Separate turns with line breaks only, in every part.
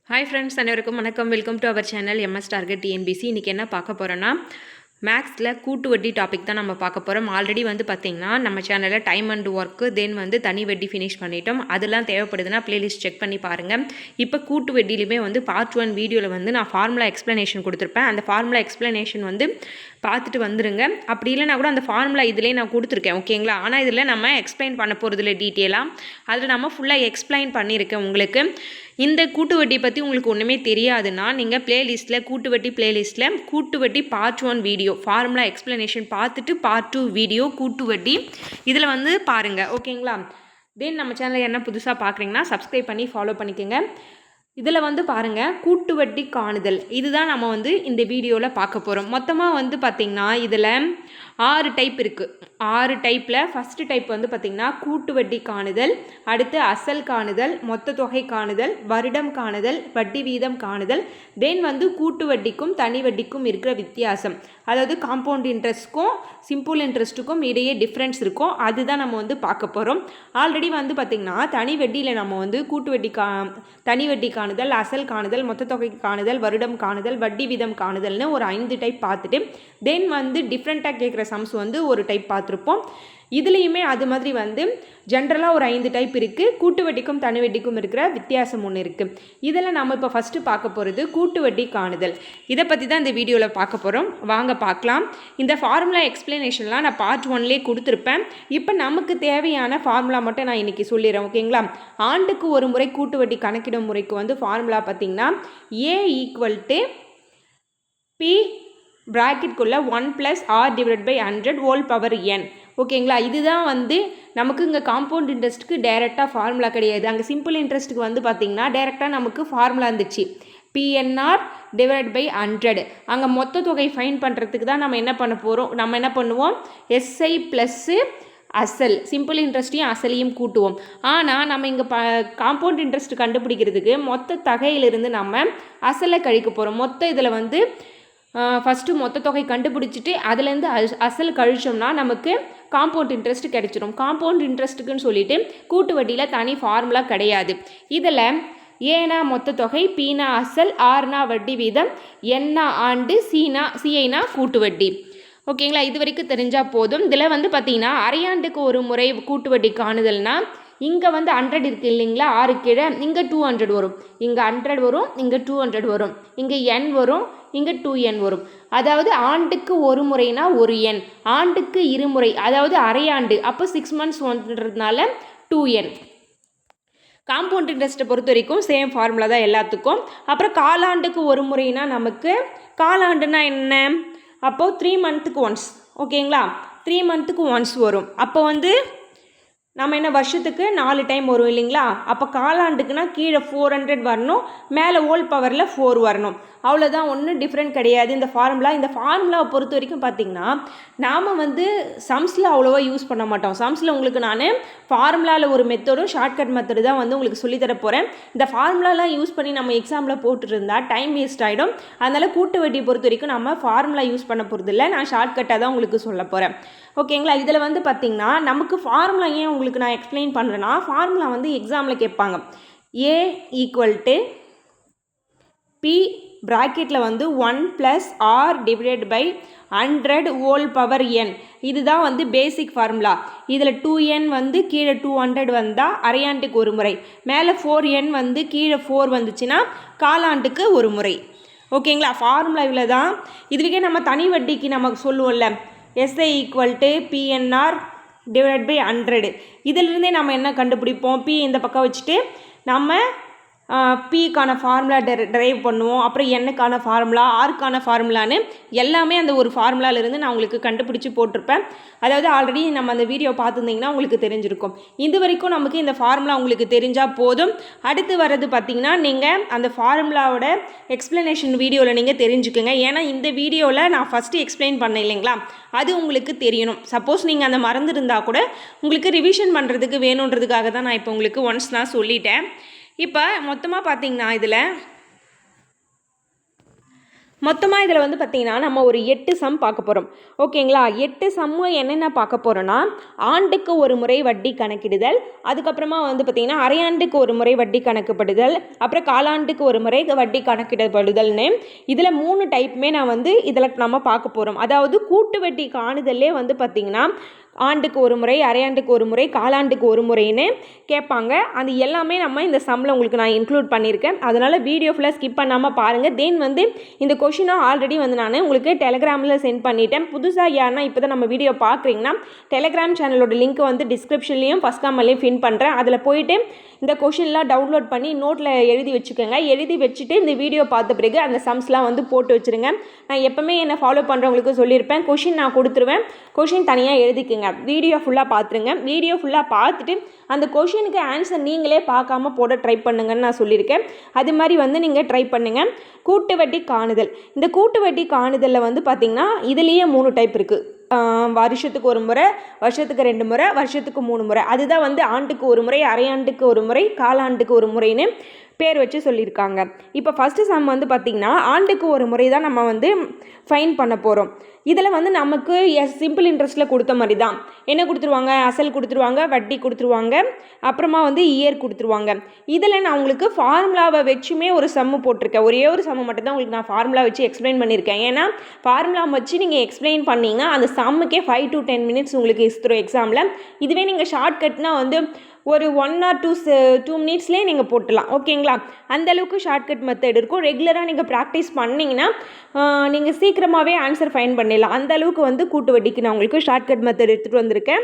Hi friends, அனைவருக்கும் வணக்கம். Welcome to our channel MS target TNPSC. இன்றைக்கி என்ன பார்க்க போகிறோன்னா, மேக்ஸில் கூட்டு வட்டி டாபிக் தான் நம்ம பார்க்க போகிறோம். ஆல்ரெடி பார்த்திங்கன்னா நம்ம சேனலில் டைம் அண்ட் ஒர்க்கு தென் தனி வட்டி ஃபினிஷ் பண்ணிட்டோம். அதெல்லாம் தேவைப்படுதுன்னா ப்ளேலிஸ்ட் செக் பண்ணி பாருங்கள். இப்போ கூட்டு வட்டியிலுமே பார்ட் 1 வீடியோவில் நான் ஃபார்முலா எக்ஸ்ப்ளனேஷன் கொடுத்துருப்பேன். அந்த ஃபார்முலா எக்ஸ்ப்ளனேஷன் பார்த்துட்டு வந்துடுங்க. அப்படி இல்லைனா கூட அந்த ஃபார்முலா இதிலே நான் கொடுத்துருக்கேன், ஓகேங்களா? ஆனால் இதில் நம்ம எக்ஸ்பிளைன் பண்ண போகிறதில்ல டீட்டெயிலாக. அதில் நம்ம ஃபுல்லாக எக்ஸ்பிளைன் பண்ணியிருக்கேன் உங்களுக்கு. இந்த கூட்டு வட்டி பற்றி உங்களுக்கு ஒன்றுமே தெரியாதுன்னா நீங்கள் ப்ளேலிஸ்ட்டில் கூட்டு வட்டி பார்ட் 1 வீடியோ ஃபார்முலா எக்ஸ்ப்ளனேஷன் பார்த்துட்டு பார்ட் 2 வீடியோ கூட்டு வட்டி இதில் பாருங்கள், ஓகேங்களா? தென் நம்ம சேனலில் என்ன புதுசாக பார்க்குறீங்கன்னா சப்ஸ்கிரைப் பண்ணி ஃபாலோ பண்ணிக்கோங்க. இதில் பாருங்கள், கூட்டு வட்டி காணுதல் இதுதான் நம்ம இந்த வீடியோவில் பார்க்க போகிறோம். மொத்தமாக பார்த்திங்கன்னா இதில் 6 டைப் இருக்குது. 6 டைப்பில் ஃபஸ்ட்டு டைப் பார்த்திங்கன்னா கூட்டு வட்டி காணுதல், அடுத்து அசல் காணுதல், மொத்த தொகை காணுதல், வருடம் காணுதல், வட்டி வீதம் காணுதல், தென் கூட்டு வட்டிக்கும் தனி வட்டிக்கும் இருக்கிற வித்தியாசம், அதாவது காம்பவுண்ட் இன்ட்ரெஸ்ட்டுக்கும் சிம்பிள் இன்ட்ரெஸ்ட்டுக்கும் இடையே டிஃப்ரென்ஸ் இருக்கும். அதுதான் நம்ம பார்க்க போகிறோம். ஆல்ரெடி பார்த்திங்கன்னா தனி வட்டியில் நம்ம கூட்டு வட்டி தனி வட்டி காணுதல், அசல் காணுதல், மொத்த தொகை காணுதல், வருடம் காணுதல், வட்டி வீதம் காணுதல்னு ஒரு 5 டைப் பார்த்துட்டு தென் டிஃப்ரெண்ட்டாக கேட்குற சம்ஸ் ஒரு டைப் பார்த்துருப்போம். இதுலேயுமே அது மாதிரி ஜென்ரலாக ஒரு 5 டைப் இருக்குது. கூட்டு வட்டிக்கும் தனி வட்டிக்கும் இருக்கிற வித்தியாசம் ஒன்று இருக்குது. இதில் நம்ம இப்போ ஃபஸ்ட்டு பார்க்க போகிறது கூட்டு வட்டி காணுதல். இதை பற்றி தான் இந்த வீடியோவில் பார்க்க போகிறோம். வாங்க பார்க்கலாம். இந்த ஃபார்முலா எக்ஸ்ப்ளனேஷன்லாம் நான் பார்ட் 1லேயே கொடுத்துருப்பேன். இப்போ நமக்கு தேவையான ஃபார்முலா மட்டும் நான் இன்றைக்கி சொல்லிடுறேன், ஓகேங்களா? ஆண்டுக்கு ஒரு முறை கூட்டு வட்டி கணக்கிடும் முறைக்கு ஃபார்முலா பார்த்திங்கன்னா A = P ப்ராக்கெட்குள்ளே 1 + R/100 ஓகேங்களா? இதுதான் நமக்கு இங்கே காம்பவுண்ட் இன்ட்ரெஸ்ட்டுக்கு டைரெக்டாக ஃபார்முலா கிடையாது. அங்கே சிம்பிள் இன்ட்ரெஸ்ட்டுக்கு பார்த்திங்கன்னா டைரெக்டாக நமக்கு ஃபார்முலா இருந்துச்சு, PNR/100. அங்கே மொத்த தொகை ஃபைன் பண்ணுறதுக்கு தான் நம்ம என்ன பண்ணுவோம், SI + அசல், சிம்பிள் இன்ட்ரெஸ்ட்டையும் அசலையும் கூட்டுவோம். ஆனால் நம்ம இங்கே காம்பவுண்ட் இன்ட்ரெஸ்ட் கண்டுபிடிக்கிறதுக்கு மொத்த தொகையிலிருந்து நம்ம அசலை கழிக்க போகிறோம். மொத்த இதில் ஃபஸ்ட்டு மொத்த தொகை கண்டுபிடிச்சிட்டு அதுலேருந்து அசல் கழிச்சோம்னா நமக்கு காம்பவுண்ட் இன்ட்ரெஸ்ட் கிடைச்சிரும். காம்பவுண்ட் இன்ட்ரெஸ்ட்டுக்குன்னு சொல்லிட்டு கூட்டு வட்டியில் தனி ஃபார்முலா கிடையாது. இதில் ஏனா மொத்த தொகை, பீனா அசல், ஆர்னா வட்டி வீதம், என்னா ஆண்டு, சிஐனா கூட்டு வட்டி, ஓகேங்களா? இது வரைக்கும் தெரிஞ்சால் போதும். இதில் பார்த்திங்கன்னா அரையாண்டுக்கு ஒரு முறை கூட்டு வட்டி காணுதல்னா இங்கே 100 இருக்குது இல்லைங்களா, 6 கீழே இங்கே 200 வரும், இங்கே 100 வரும், இங்கே 200 வரும், இங்கே n வரும், இங்கே 2n வரும். அதாவது ஆண்டுக்கு ஒரு முறைனா ஒரு n, ஆண்டுக்கு இருமுறை அதாவது அரையாண்டு, அப்போ 6 months ஒன்றதுனால 2n. காம்பவுண்ட் இன்ட்ரெஸ்ட்டை பொறுத்த வரைக்கும் சேம் ஃபார்முலா தான் எல்லாத்துக்கும். அப்புறம் காலாண்டுக்கு ஒரு முறைனா நமக்கு காலாண்டுனா என்ன, அப்போது 3 months ஒன்ஸ், ஓகேங்களா? 3 months ஒன்ஸ் வரும். அப்போ நம்ம என்ன வருஷத்துக்கு 4 டைம் வரும் இல்லைங்களா? அப்போ காலாண்டுக்குனா கீழே 400 வரணும், மேலே ஹோல் பவரில் 4 வரணும். அவ்வளோதான், ஒன்றும் டிஃப்ரெண்ட் கிடையாது இந்த ஃபார்முலாவை பொறுத்த வரைக்கும் பார்த்திங்கன்னா நாம் சம்ஸில் அவ்வளோவா யூஸ் பண்ண மாட்டோம். சம்ஸில் உங்களுக்கு நான் ஃபார்முலாவில் ஒரு மெத்தடும் ஷார்ட்கட் மெத்தடு தான் உங்களுக்கு சொல்லித்தர போகிறேன். இந்த ஃபார்முலாலாம் யூஸ் பண்ணி நம்ம எக்ஸாமில் போட்டுட்டு இருந்தால் டைம் வேஸ்ட் ஆகிடும். அதனால் கூட்டு வட்டியை பொறுத்த வரைக்கும் நம்ம ஃபார்முலா யூஸ் பண்ண போகிறதில்ல, நான் ஷார்ட்கட்டாக தான் உங்களுக்கு சொல்ல போகிறேன், ஓகேங்களா? இதில் பார்த்திங்கன்னா நமக்கு ஃபார்முலா ஏன் உங்களுக்கு நான் எக்ஸ்பிளைன் பண்ணுறேன்னா, ஃபார்முலா எக்ஸாமில் கேட்பாங்க. A = P ப்ராக்கெட்டில் 1 + R/100 இதுதான் பேசிக் ஃபார்முலா. இதில் 2n கீழே 200 வந்தால் அரையாண்டுக்கு ஒரு முறை, மேலே 4n கீழே 4 வந்துச்சுன்னா காலாண்டுக்கு ஒரு முறை, ஓகேங்களா? ஃபார்முலா இவ்வளோ தான். இதுவே நம்ம தனி வட்டிக்கு நமக்கு சொல்லுவோம்ல, SI = PNR/100. இதிலிருந்தே நம்ம என்ன கண்டுபிடிப்போம், P இந்த பக்கம் வச்சுட்டு நம்ம Pக்கான ஃபார்முலா ட்ரைவ் பண்ணுவோம். அப்புறம் Nக்கான ஃபார்முலா, Rக்கான ஃபார்முலான்னு எல்லாமே அந்த ஒரு ஃபார்முலாவிலேருந்து நான் உங்களுக்கு கண்டுபிடிச்சி போட்டிருப்பேன். அதாவது ஆல்ரெடி நம்ம அந்த வீடியோ பார்த்துருந்தீங்கன்னா உங்களுக்கு தெரிஞ்சிருக்கும். இது வரைக்கும் நமக்கு இந்த ஃபார்முலா உங்களுக்கு தெரிஞ்சால் போதும். அடுத்து வர்றது பார்த்திங்கன்னா நீங்கள் அந்த ஃபார்முலாவோட எக்ஸ்ப்ளனேஷன் வீடியோவில் நீங்கள் தெரிஞ்சுக்குங்க. ஏன்னா இந்த வீடியோவில் நான் ஃபஸ்ட்டு எக்ஸ்பிளைன் பண்ணேன் இல்லைங்களா, அது உங்களுக்கு தெரியணும். சப்போஸ் நீங்கள் அந்த மறந்துருந்தால் கூட உங்களுக்கு ரிவிஷன் பண்ணுறதுக்கு வேணுன்றதுக்காக தான் நான் இப்போ உங்களுக்கு ஒன்ஸ் நான் சொல்லிட்டேன். இப்போ மொத்தமாக பார்த்திங்கன்னா இதில் மொத்தமாக இதில் வந்து பார்த்திங்கன்னா நம்ம ஒரு 8 சம் பார்க்க போகிறோம். ஓகேங்களா? 8 சம்மு என்னென்ன பார்க்க போகிறோன்னா, ஆண்டுக்கு ஒரு முறை வட்டி கணக்கிடுதல், அதுக்கப்புறமா வந்து பார்த்திங்கன்னா அரையாண்டுக்கு ஒரு முறை வட்டி கணக்குப்படுதல், அப்புறம் காலாண்டுக்கு ஒரு முறை வட்டி கணக்கிடப்படுதல்னு இதில் 3 டைப்புமே நான் வந்து இதில் நம்ம பார்க்க போகிறோம். அதாவது கூட்டு வட்டி காணுதல்லே வந்து பார்த்திங்கன்னா ஆண்டுக்கு ஒரு முறை, அரையாண்டுக்கு ஒரு முறை, காலாண்டுக்கு ஒரு முறைன்னு கேட்பாங்க. அது எல்லாமே நம்ம இந்த சம்மில் உங்களுக்கு நான் இன்க்ளூட் பண்ணியிருக்கேன். அதனால் வீடியோ ஃபுல்லாக ஸ்கிப் பண்ணாமல் பாருங்கள். தென் வந்து இந்த கொஷினை ஆல்ரெடி வந்து நான் உங்களுக்கு டெலிகிராமில் சென்ட் பண்ணிட்டேன். புதுசாக யாருன்னா இப்போ தான் நம்ம வீடியோ பார்க்குறீங்கன்னா டெலிகிராம் சேனலோட லிங்க் வந்து டிஸ்கிரிப்ஷன்லேயும் ஃபஸ்ட் காமெண்ட்லேயும் பின் பண்ணுறேன். அதில் போயிட்டு இந்த கொஷின்லாம் டவுன்லோட் பண்ணி நோட்டில் எழுதி வச்சுக்கோங்க. எழுதி வச்சுட்டு இந்த வீடியோ பார்த்த பிறகு அந்த சம்ஸ்லாம் வந்து போட்டு வச்சுருங்க. நான் எப்போவுமே என்னை ஃபாலோ பண்ணுறவங்களுக்கு சொல்லியிருப்பேன், கொஷின் நான் கொடுத்துருவேன், கொஷின் தனியாக எழுதிக்குங்க. வீடியோ ஃபுல்லாக பார்த்துருங்க. வீடியோ ஃபுல்லாக பார்த்துட்டு அந்த கொஷினுக்கு ஆன்சர் நீங்களே பார்க்காம போட ட்ரை பண்ணுங்கன்னு நான் சொல்லியிருக்கேன். அது மாதிரி வந்து நீங்கள் ட்ரை பண்ணுங்கள். கூட்டு வட்டி காணுதல். இந்த கூட்டு வட்டி காணுதலில் வந்து பார்த்திங்கன்னா இதுலேயே 3 டைப் இருக்குது. வருஷத்துக்கு ஒரு முறை, வருஷத்துக்கு 2 முறை, வருஷத்துக்கு 3 முறை. அதுதான் வந்து ஆண்டுக்கு ஒரு முறை, அரையாண்டுக்கு ஒரு முறை, காலாண்டுக்கு ஒரு முறைன்னு பேர் வச்சு சொல்லியிருக்காங்க. இப்போ ஃபஸ்ட்டு சம் வந்து பார்த்திங்கன்னா ஆண்டுக்கு ஒரு முறை தான் நம்ம வந்து ஃபைன் பண்ண போகிறோம். இதில் வந்து நமக்கு சிம்பிள் இன்ட்ரெஸ்ட்டில் கொடுத்த மாதிரி தான். என்ன கொடுத்துருவாங்க? அசல் கொடுத்துருவாங்க, வட்டி கொடுத்துருவாங்க, அப்புறமா வந்து இயர் கொடுத்துருவாங்க. இதில் நான் உங்களுக்கு ஃபார்முலாவை வச்சுமே ஒரு சம்மு போட்டிருக்கேன். ஒரே ஒரு சம்மு மட்டும் தான் உங்களுக்கு நான் ஃபார்முலா வச்சு எக்ஸ்பிளைன் பண்ணியிருக்கேன். ஏன்னா ஃபார்முலா வச்சு நீங்கள் எக்ஸ்பிளைன் பண்ணிங்கன்னா அந்த சம்முக்கே 5 to 10 minutes உங்களுக்கு இஸ்துரும் எக்ஸாமில். இதுவே நீங்கள் ஷார்ட்கட்னால் வந்து ஒரு 1 or 2 மினிட்ஸ்லேயே நீங்கள் போட்டலாம். ஓகேங்களா? அந்தளவுக்கு ஷார்ட்கட் மெத்தட் இருக்கும். ரெகுலராக நீங்கள் ப்ராக்டிஸ் பண்ணிங்கன்னா நீங்கள் சீக்கிரமாகவே ஆன்சர் ஃபைன் பண்ணிடலாம். அந்தளவுக்கு வந்து கூட்டு வட்டிக்கு நான் உங்களுக்கு ஷார்ட்கட் மெத்தட் எடுத்துகிட்டு வந்திருக்கேன்.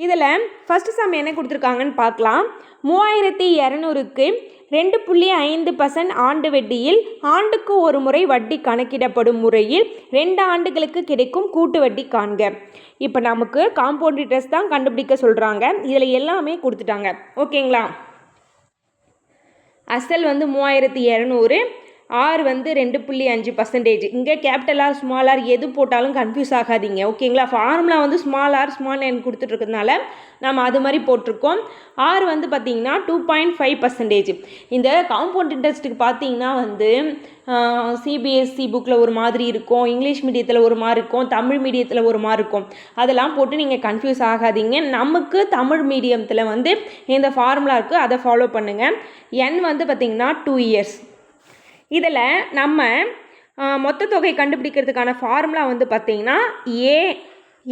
இதில் ஃபஸ்ட்டு சம் என்ன கொடுத்துருக்காங்கன்னு பார்க்கலாம். 3200க்கு 2.5% ஆண்டு வட்டியில் ஆண்டுக்கு ஒரு முறை வட்டி கணக்கிடப்படும் முறையில் 2 ஆண்டுகளுக்கு கிடைக்கும் கூட்டு வட்டி காண்க. இப்போ நமக்கு காம்பவுண்ட் இன்ட்ரெஸ்ட் தான் கண்டுபிடிக்க சொல்கிறாங்க. இதில் எல்லாமே கொடுத்துட்டாங்க. ஓகேங்களா? அசல் வந்து 3200, ஆர் வந்து 2.5%. இங்கே கேபிட்டல் ஆர் ஸ்மால் ஆர் எது போட்டாலும் கன்ஃபியூஸ் ஆகாதீங்க. ஓகேங்களா? ஃபார்முலா வந்து ஸ்மால் ஆர் ஸ்மால் என் கொடுத்துட்ருக்கிறதுனால நம்ம அது மாதிரி போட்டிருக்கோம். ஆர் வந்து பார்த்திங்கன்னா 2.5%. இந்த காம்பவுண்ட் இன்ட்ரெஸ்ட்டுக்கு பார்த்திங்கன்னா வந்து சிபிஎஸ்சி புக்கில் ஒரு மாதிரி இருக்கும், இங்கிலீஷ் மீடியத்தில் ஒரு மாதிரி இருக்கும், தமிழ் மீடியத்தில் ஒரு மாதிரி இருக்கும். அதெல்லாம் போட்டு நீங்கள் கன்ஃபியூஸ் ஆகாதீங்க. நமக்கு தமிழ் மீடியத்தில் வந்து இந்த ஃபார்முலா இருக்குது, அதை ஃபாலோ பண்ணுங்கள். என் வந்து பார்த்திங்கன்னா 2 years. இதில் நம்ம மொத்த தொகை கண்டுபிடிக்கிறதுக்கான ஃபார்முலா வந்து பார்த்திங்கன்னா ஏ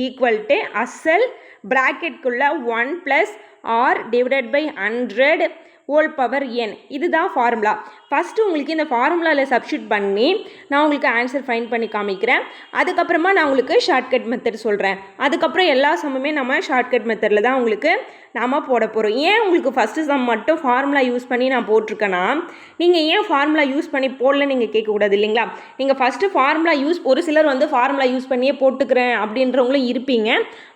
ஈக்குவல் டு அசல் ப்ராக்கெட்குள்ளே 1 + R divided by 100 whole power n. இதுதான் ஃபார்முலா. ஃபஸ்ட்டு உங்களுக்கு இந்த ஃபார்முலாவில் சப்ஸ்டியூட் பண்ணி நான் உங்களுக்கு ஆன்சர் ஃபைன் பண்ணி காமிக்கிறேன். அதுக்கப்புறமா நான் உங்களுக்கு ஷார்ட்கட் மெத்தட் சொல்கிறேன். அதுக்கப்புறம் எல்லா சம்முமே நம்ம ஷார்ட்கட் மெத்தடில் தான் உங்களுக்கு நாம் போட போகிறோம். ஏன் உங்களுக்கு ஃபஸ்ட்டு சம் மட்டும் ஃபார்முலா யூஸ் பண்ணி நான் போட்டிருக்கேன்னா, நீங்கள் ஏன் ஃபார்முலா யூஸ் பண்ணி போடல நீங்கள் கேட்கக்கூடாது இல்லைங்களா? நீங்கள் ஃபஸ்ட்டு ஃபார்முலா ஒரு சிலர் வந்து ஃபார்முலா யூஸ் பண்ணியே போட்டுக்கிறேன் அப்படின்றவங்களும் இருப்பீங்க.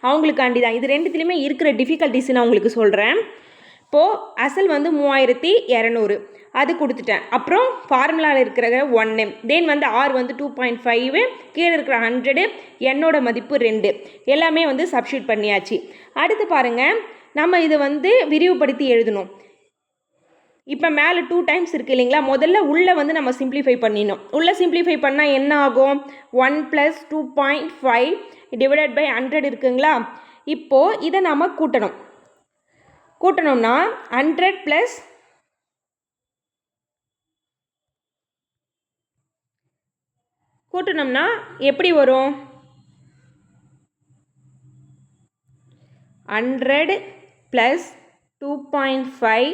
அவங்களுக்காண்டி தான் இது ரெண்டுத்துலேயுமே இருக்கிற டிஃபிகல்ட்டிஸ் நான் உங்களுக்கு சொல்கிறேன். இப்போது அசல் வந்து 3200 அது கொடுத்துட்டேன். அப்புறம் ஃபார்முலாவில் இருக்கிற 1, தென் வந்து ஆர் வந்து 2.5, கீழே இருக்கிற 100, என்னோட மதிப்பு 2, எல்லாமே வந்து சப்ஸ்டியூட் பண்ணியாச்சு. அடுத்து பாருங்கள், நம்ம இதை வந்து விரிவுபடுத்தி எழுதணும். இப்போ மேலே 2 டைம்ஸ் இருக்குது இல்லைங்களா? முதல்ல உள்ளே வந்து நம்ம சிம்பிளிஃபை பண்ணிடணும். உள்ளே சிம்பிளிஃபை பண்ணால் என்ன ஆகும்? 1 + 2.5 டிவைடட் பை 100 இருக்குங்களா? இப்போது இதை நம்ம கூட்டணும்னா 100 + கூட்டணும்னா எப்படி வரும்? 100 + 2.5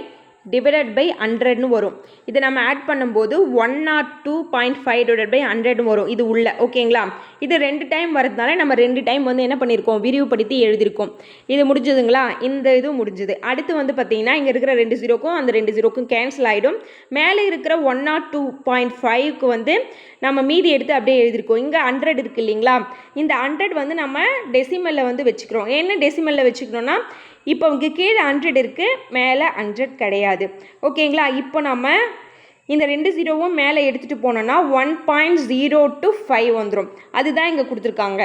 டிவைடட் பை 100ன்னு வரும். இதை நம்ம ஆட் பண்ணும்போது 102.5 டிவைடட் பை 100 வரும். இது உள்ள ஓகேங்களா? இது 2 டைம் வரதுனால நம்ம 2 டைம் வந்து என்ன பண்ணியிருக்கோம்? விரிவுபடுத்தி எழுதியிருக்கோம். இது முடிஞ்சதுங்களா? இந்த இது முடிஞ்சது. அடுத்து வந்து பார்த்திங்கன்னா இங்கே இருக்கிற 2 0க்கும் அந்த 2 0க்கும் கேன்சல் ஆகிடும். மேலே இருக்கிற 102.5க்கு வந்து நம்ம மீதி எடுத்து அப்படியே எழுதியிருக்கோம். இங்கே 100 இருக்குது இல்லைங்களா? இந்த 100 வந்து நம்ம டெசிமலில் வந்து வச்சுக்கிறோம். என்ன டெசிமலில் வச்சுக்கணும்னா, இப்போ இங்கே கீழே 100 இருக்குது, மேலே 100 கிடையாது. ஓகேங்களா? இப்போ நம்ம இந்த 2 0வும் மேலே எடுத்துகிட்டு போனோன்னா 1.025 வந்துடும். அதுதான் இங்கே கொடுத்துருக்காங்க.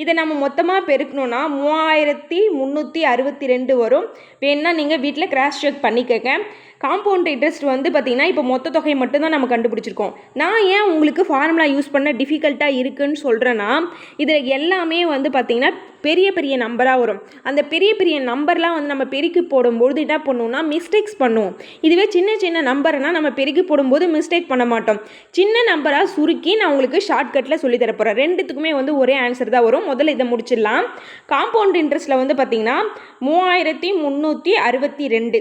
இதை நம்ம மொத்தமாக பெருக்கணுன்னா 3362 வரும். வேணுன்னா நீங்கள் வீட்டில் கிராஸ் செக் பண்ணிக்கங்க. காம்பவுண்ட் இன்ட்ரெஸ்ட் வந்து பார்த்திங்கன்னா இப்போ மொத்த தொகை மட்டும்தான் நம்ம கண்டுபிடிச்சிருக்கோம். நான் ஏன் உங்களுக்கு ஃபார்முலா யூஸ் பண்ண டிஃபிகல்ட்டாக இருக்குதுன்னு சொல்கிறேன்னா, இதில் எல்லாமே வந்து பார்த்திங்கன்னா பெரிய பெரிய நம்பராக வரும். அந்த பெரிய பெரிய நம்பர்லாம் வந்து நம்ம பெருக்கி போடும்போது என்ன பண்ணுவோம்னா மிஸ்டேக்ஸ் பண்ணுவோம். இதுவே சின்ன சின்ன நம்பர்னால் நம்ம பெருக்கி போடும்போது மிஸ்டேக் பண்ண மாட்டோம். சின்ன நம்பராக சுருக்கி நான் உங்களுக்கு ஷார்ட்கட்டில் சொல்லி தரப்போகிறேன். ரெண்டுத்துக்குமே வந்து ஒரே ஆன்சர் தான் வரும். முதல்ல இதை முடிச்சிடலாம். காம்பவுண்ட் இன்ட்ரெஸ்ட்டில் வந்து பார்த்திங்கன்னா 3362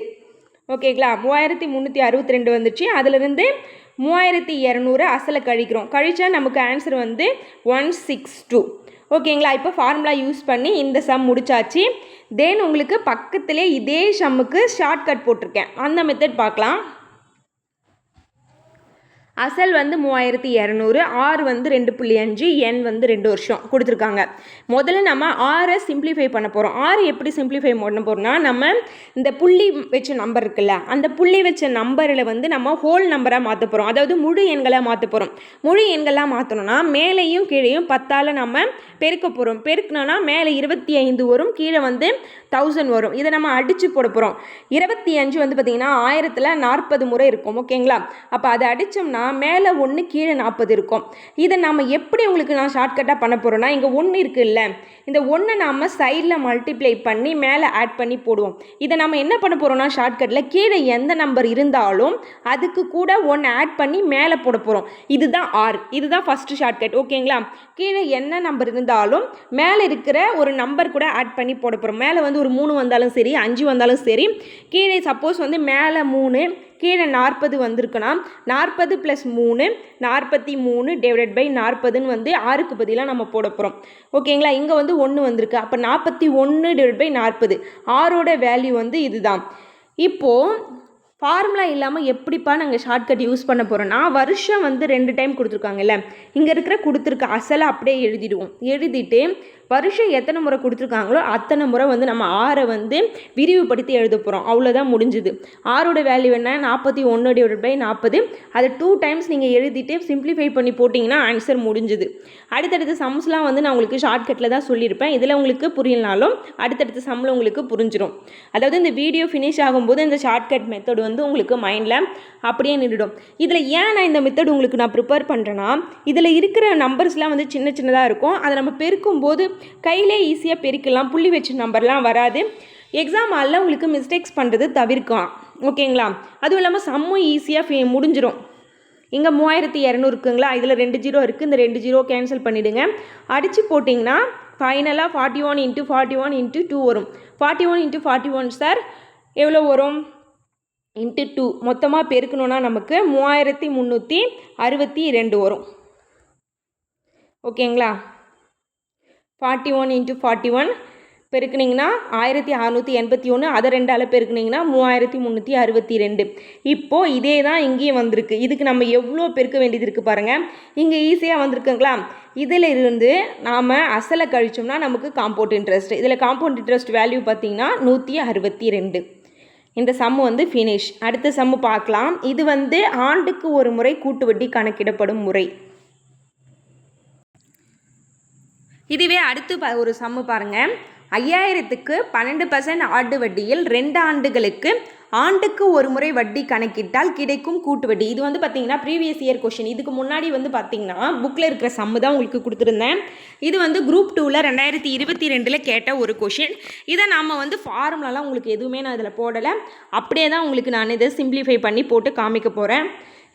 ஓகேங்களா, 3362 வந்துச்சு. அதிலிருந்து 3200 அசலை கழிக்கிறோம். கழிச்சா நமக்கு ஆன்சர் வந்து 162. ஓகேங்களா. இப்போ ஃபார்முலா யூஸ் பண்ணி இந்த சம் முடிச்சாச்சு. தென் உங்களுக்கு பக்கத்திலே இதே சம்முக்கு ஷார்ட்கட் போட்டிருக்கேன். அந்த மெத்தட் பார்க்கலாம். அசல் வந்து 3200, ஆர் வந்து 2.5, என் வந்து 2 வருஷம் கொடுத்துருக்காங்க. முதல்ல நம்ம ஆரை சிம்பிளிஃபை பண்ண போகிறோம். ஆர் எப்படி சிம்பிளிஃபை பண்ண போகிறோம்னா, நம்ம இந்த புள்ளி வச்ச நம்பர் இருக்குல்ல, அந்த புள்ளி வச்ச நம்பரில் வந்து நம்ம ஹோல் நம்பராக மாற்ற போகிறோம். அதாவது முழு எண்களாக மாற்ற போகிறோம். முழு எண்களாக மாற்றணும்னா மேலேயும் கீழேயும் 10ஆல் நம்ம பெருக்க போகிறோம். பெருக்கணும்னா மேலே 25 வரும், கீழே வந்து 1000 வரும். இதை நம்ம அடித்து போட போகிறோம். 25 வந்து பார்த்திங்கன்னா 1000ல் 40 முறை இருக்கும். ஓகேங்களா. அப்போ அதை அடித்தோம்னா மேலே 1 கீழே 40 இருக்கும். இதை நம்ம எப்படி உங்களுக்கு நான் ஷார்ட்கட்டாக பண்ண போகிறோன்னா, இங்கே 1 இருக்குல்ல, இந்த 1 நாம் சைடில் மல்டிப்ளை பண்ணி மேலே ஆட் பண்ணி போடுவோம். இதை நம்ம என்ன பண்ண போகிறோம்னா ஷார்ட்கட்டில் கீழே எந்த நம்பர் இருந்தாலும் அதுக்கு கூட 1 ஆட் பண்ணி மேலே போட போகிறோம். இதுதான் ஆர். இதுதான் ஃபஸ்ட்டு ஷார்ட்கட். ஓகேங்களா. கீழே என்ன நம்பர் இருந்தாலும் மேலே இருக்கிற ஒரு நம்பர் கூட ஆட் பண்ணி போட போகிறோம். மேலே வந்து ஒரு 3 வந்தாலும் சரி, 5 வந்தாலும் சரி, கீழே சப்போஸ் வந்து மேலே 3 கீழே 40 வந்திருக்குன்னா 40 + 3 43 / 40ன்னு வந்து 6க்கு பதிலாக நம்ம போட போகிறோம். ஓகேங்களா. இங்கே வந்து 1 வந்திருக்கு. அப்போ 41 / 40 ஆரோட வேல்யூ வந்து இதுதான். இப்போது ஃபார்முலா இல்லாமல் எப்படிப்பா நாங்கள் ஷார்ட்கட் யூஸ் பண்ண போகிறோன்னா, வருஷம் வந்து 2 டைம் கொடுத்துருக்காங்கல்ல, இங்கே இருக்கிற கொடுத்துருக்க அசலை அப்படியே எழுதிடுவோம். எழுதிட்டு வருஷம் எத்தனை முறை கொடுத்துருக்காங்களோ அத்தனை முறை வந்து நம்ம ஆரை வந்து விரிவுபடுத்தி எழுத போகிறோம். அவ்வளோதான் முடிஞ்சுது. ஆரோட வேல்யூ என்ன, 41 / 40. அதை 2 டைம்ஸ் நீங்கள் எழுதிட்டு சிம்பிளிஃபை பண்ணி போட்டிங்கன்னா ஆன்சர் முடிஞ்சுது. அடுத்தடுத்த சம்ஸ்லாம் வந்து நான் உங்களுக்கு ஷார்ட்கட்டில் தான் சொல்லியிருப்பேன். இதில் உங்களுக்கு புரியலனாலும் அடுத்தடுத்த சம்மில் உங்களுக்கு புரிஞ்சிடும். அதாவது இந்த வீடியோ ஃபினிஷ் ஆகும்போது இந்த ஷார்ட்கட் மெத்தட் வந்து உங்களுக்கு மைண்டில் அப்படியே நின்றுடும். இதில் ஏன் நான் இந்த மெத்தட் உங்களுக்கு நான் ப்ரிப்பேர் பண்ணுறேன்னா, இதில் இருக்கிற நம்பர்ஸ்லாம் வந்து சின்ன சின்னதாக இருக்கும். அதை நம்ம பெருக்கும்போது கையிலே ஈஸியாக பெருக்கலாம். புள்ளி வச்ச நம்பர்லாம் வராது. எக்ஸாம் ஹாலில் உங்களுக்கு மிஸ்டேக்ஸ் பண்ணுறது தவிர்க்கலாம். ஓகேங்களா. அதுவும் இல்லாமல் சம்மும் ஈஸியாக முடிஞ்சிடும். இங்கே 3200 இருக்குங்களா, இதில் 2 0 இருக்குது. இந்த 2 0 கேன்சல் பண்ணிவிடுங்க. அடித்து போட்டிங்கன்னா ஃபைனலாக 41 × 41 × 2 வரும். 41 × 41 சார் எவ்வளோ வரும், × 2 மொத்தமாக பெருக்கணுன்னா நமக்கு 3362 வரும். ஓகேங்களா. 41 × 41 பெருக்குனிங்கன்னா 1681. அதை 2ஆல் பெருக்குனிங்கன்னா 3362. இப்போது இதே தான் இங்கேயும் வந்திருக்கு. இதுக்கு நம்ம எவ்வளோ பெருக்க வேண்டியது இருக்குது பாருங்கள். இங்கே ஈஸியாக வந்திருக்குங்களா. இதில் இருந்து நாம் அசலை கழிச்சோம்னா நமக்கு காம்பவுண்ட் இன்ட்ரெஸ்ட். இதில் காம்பவுண்ட் இன்ட்ரெஸ்ட் வேல்யூ பார்த்திங்கன்னா 162. இந்த சம்மு வந்து ஃபினிஷ். அடுத்த சம்மு பார்க்கலாம். இது வந்து ஆண்டுக்கு ஒரு முறை கூட்டு வட்டி கணக்கிடப்படும் முறை. இதுவே அடுத்து ஒரு சம்மு பாருங்கள். 5000க்கு 12% ஆண்டு வட்டியில் 2 ஆண்டுகளுக்கு ஆண்டுக்கு ஒரு முறை வட்டி கணக்கிட்டால் கிடைக்கும் கூட்டு வட்டி. இது வந்து பார்த்திங்கன்னா ப்ரீவியஸ் இயர் கொஷின். இதுக்கு முன்னாடி வந்து பார்த்திங்கன்னா புக்கில் இருக்கிற சம்மு தான் உங்களுக்கு கொடுத்துருந்தேன். இது வந்து குரூப் 2ல் 2022 கேட்ட ஒரு கொஷின். இதை நாம் வந்து ஃபார்முலாலாம் உங்களுக்கு எதுவுமே நான் இதில் போடலை. அப்படியே தான் உங்களுக்கு நான் இதை சிம்பிளிஃபை பண்ணி போட்டு காமிக்க போகிறேன்.